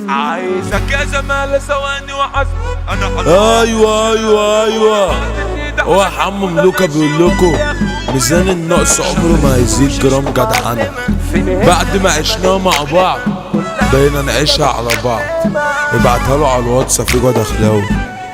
عايزك يا زمالة ثواني وحسب انا ايوه هو حمو ملوكة بيقول لكم ميزان النقص عمره ما هيزيد جرام جدعنة. بعد ما عشناها مع بعض بقينا نعيشها على بعض. ابعتها له على الواتس فيجو دخلاوي.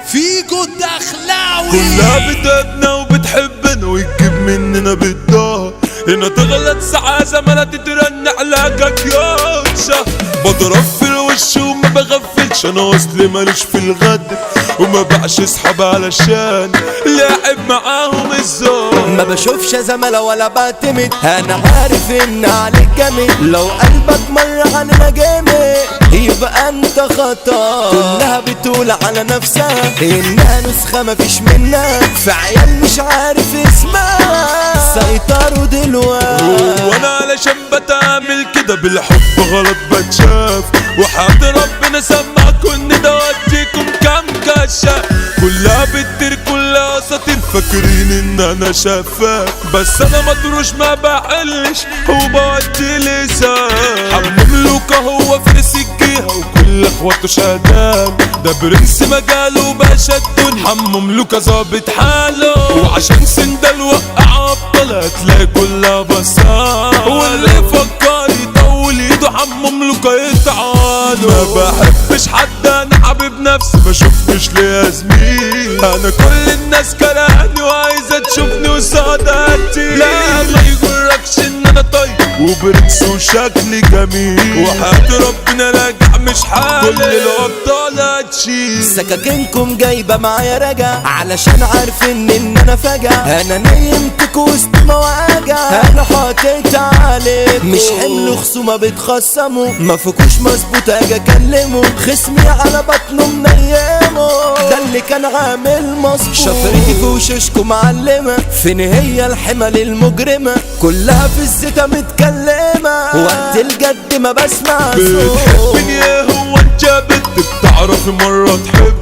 فيجو دخلاوي كلها بتبنا وبتحبنا وتجيب مننا بالدار. هنا تغلط ساعة زمالة تترن علاجك يوشا. بضرب في الوش وما بغفلش انا اصلي ماليش في الغدر وما بقاش اصحاب علشان لاعب معاهم الزور. ما بشوفش زمالة ولا بعتمد انا عارف ان عليك جامد. لو قلبك مر عننا جامد يبقى انت خطا. كلها بتقول على نفسها انها نسخة مفيش منها. في عيال مش عارف اسمها سيطروا دلوقتي. وانا علشان بتعمل كده بالحب غلط بتشاف. وحد ربنا سمعكم ان ده وديكم كام كشة. كلها بتطير كلها اساطير فاكرين ان انا شفاف. بس انا مطروش ما بحلش وبودي لسان. حمو ملوكة هو فارس الجيهة وكل اخواته شهدان. ده برنس مجاله باشا الدنيا. حمو ملوكة ظابط حاله وعشان سندال وقع ابطال هتلاقي كلها بصار. واللي فكر يطول ايده حمو ملوكة يتعاله. ما بحبش حد انا حبيب نفسي ما شفتش ليا زميل. انا كل الناس كرهني وعايزة تشوفني وسعادتي. لا ما يجركش ان انا طيب وبرنس وشكلي جميل. وحياة ربنا راجع مش حالي كل الابطال هتشيل. سكاكينكم جايبة معايا رجع علشان عارفين ان انا فجأة. انا نيمتك وسط مواجع انا حاطط عليك. مش حمل خصومة بتخصموا ما فيكوش مظبوط اجي اكلمه. خصمي على بطنه منيمه ده اللي كان عامل مظبوط. شفرتي في وشوشكم معلمة فين هي الحمل المجرمة. كلها في الزيتة متكلمة وقت الجد ما بسمع صوت. بتحبني ايه هو انت بنت بتعرفي مرة تحب.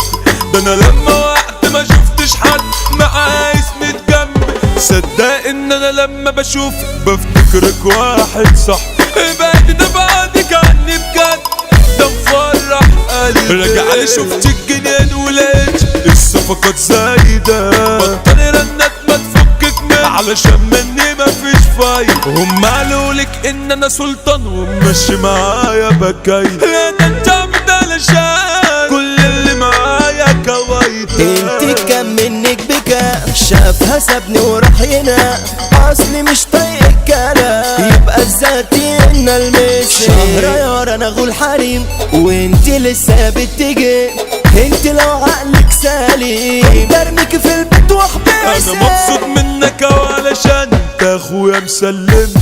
ده انا لما وقت ما شفتش حد معاه اسمي جنبي. صدق ان انا لما بشوفك بفتكرك واحد صح. ابعد ده بعدك عني بجد ده مفرح قلبي. راجع لي شفت الجنان ولقيت الصفقات زايدة. بطل رنات ما تفكك مني علشان مني مفيش فايدة. هم قالولك ان انا سلطان وماشي معايا بكاي. لا ده انت عبد علشان كل اللي معايا كوايدة. انت كم منك بكا شافها سابني وراح ينام. اصلي مش طايق الكلام يبقى الذاتي ان المشي. شهر يا انا غول حريم وانت لسه بتجي. انت لو عقلك سليم برميك في البيت واحبسك. انا مبسوط منك وعلشان انت اخويا مسلم.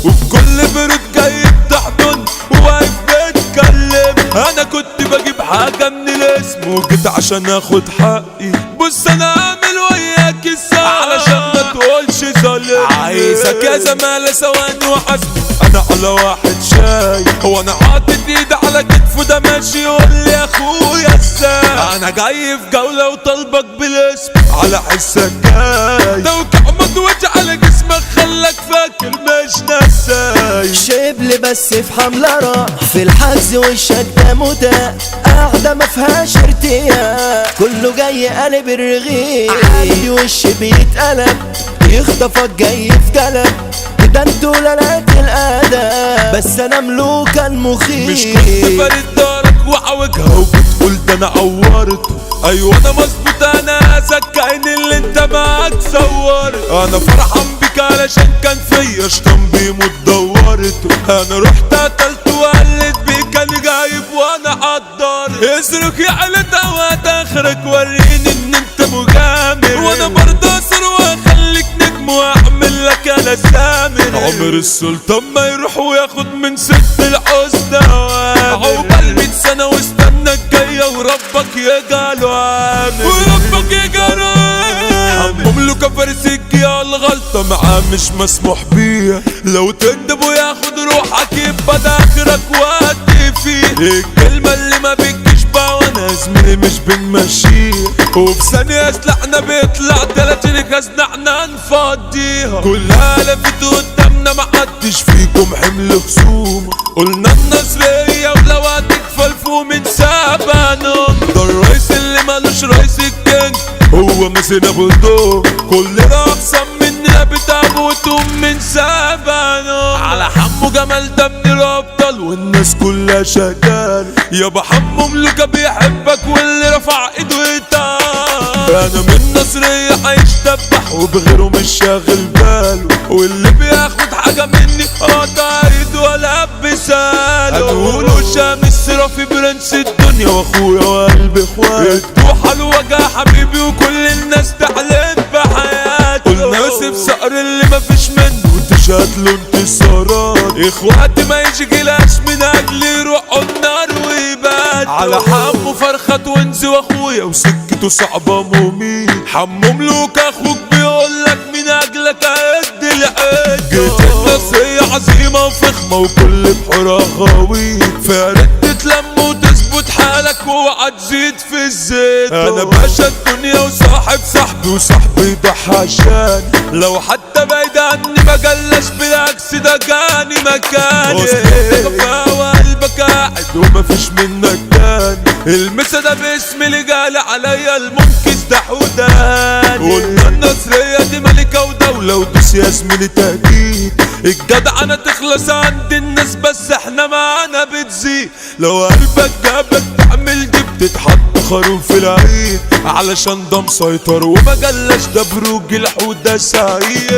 وبكل برد جاي تحضن وواقف بتكلم. انا كنت بجيب حاجة من الاسم وجيت عشان اخد حقي. بص انا اعمل وياك الساعة علشان ما تقولش ظالم. عايزك يا زمالة ثواني وحسب انا على واحد شاي. هو انا حاطط ايدي على كتفه ده ماشي يقول لي يا اخويا ازاي. انا جاي في جولة وطالبك بالاسم على حسك جاي. ده وكعمد وجه على جسمك خلك فاكر مش نساي. شبل بس في حملة راح في الحجز والشدة متاح. قاعدة ما فيهاش ارتياح كله جاي قلب الرغيف. عادي وش بيتقلب يخطفك جاي في قلب. ده انتوا لالات الادب بس انا ملوكة المخيف. مش كنت فارد دارك وعوجها وبتقول ده انا عورت. ايوه انا مظبوط انا اسكعين اللي انت معاك صورت. انا فرحان بيك علشان كان فيا شطان بيموت دورت. انا رحت قتلت وقلت بيك كان جايب وانا حضرت. اصرخ يا علة وقت اخرك وريني ان انت مجامل. وانا برضه اصر واخليك نجم واعمل لك انا سامر. عمر السلطان ما يروح وياخد من ست الحسن اوامر. عقبال 100 سنة واستنى الجاية وربك يجعله عامل. وربك يجعله عامل. حمو ملوكة فارس الجيهة الغلطة معاه مش مسموح بيها. لو تندب وياخد روحك يبقى ده اخرك وقت فيه. الكلمة اللي ما بتجيش بقى وانا زميلي مش بنمشيها. وفي ثانية سلاحنا بيطلع 30 خزنة احنا نفضيها. كلها لفت قدامنا محدش فيكم حمل خصومة. قلنا النصرية ولو هتكفى الفوم جوا مسنا بلدو كلنا اقسم مننا بتموتهم من سبانو على حمو جمال ده من الابطال والناس كلها شغال يابا حمو ملوكة بيحبك واللي رفع ايده يتعال انا من نصرية عايش دبح وبغيره مش شاغل باله واللي بياخد حاجة مني قاطع ايده ولا بساله هنقوله شمس رافي برنس الدنيا واخويا وقلب اخواتي الضوحة الوجع حبيبي وكل الناس تحلف بحياته والناس بصقر اللي مفيش منه تشهد له انتصارات اخواتي ما يشغلاش من اجل يروحوا النار ويبات على حمو فرخة ونزي واخويا وسكته صعبة مميت حمو ملوك اخوك بيقولك من اجلك هد العيد جيت النصرية عظيمة وفخمة وكل بحورها غويط فارد تتلم وتظبط حالك واوعى تزيد في الزيت انا باشا الدنيا وصاحب صاحبي وصاحبي يضحى عشان لو حتى بعيد عني ما جلاش بالعكس ده جاني مكاني كفاية وقلبك قاعد ومفيش منك تاني المسا ده باسم اللي جالي عليا المنكس ده حوداني قلنا النصرية دي ملكة ودولة ودوس يا زميلي تهديد الجدعنة تخلص عند الناس بس احنا معانا بتزيد لو قلبك جابك تعمل دي بتتحط خروف في العيد علشان ده مسيطر وما جلاش ده بروج الحودة سعيد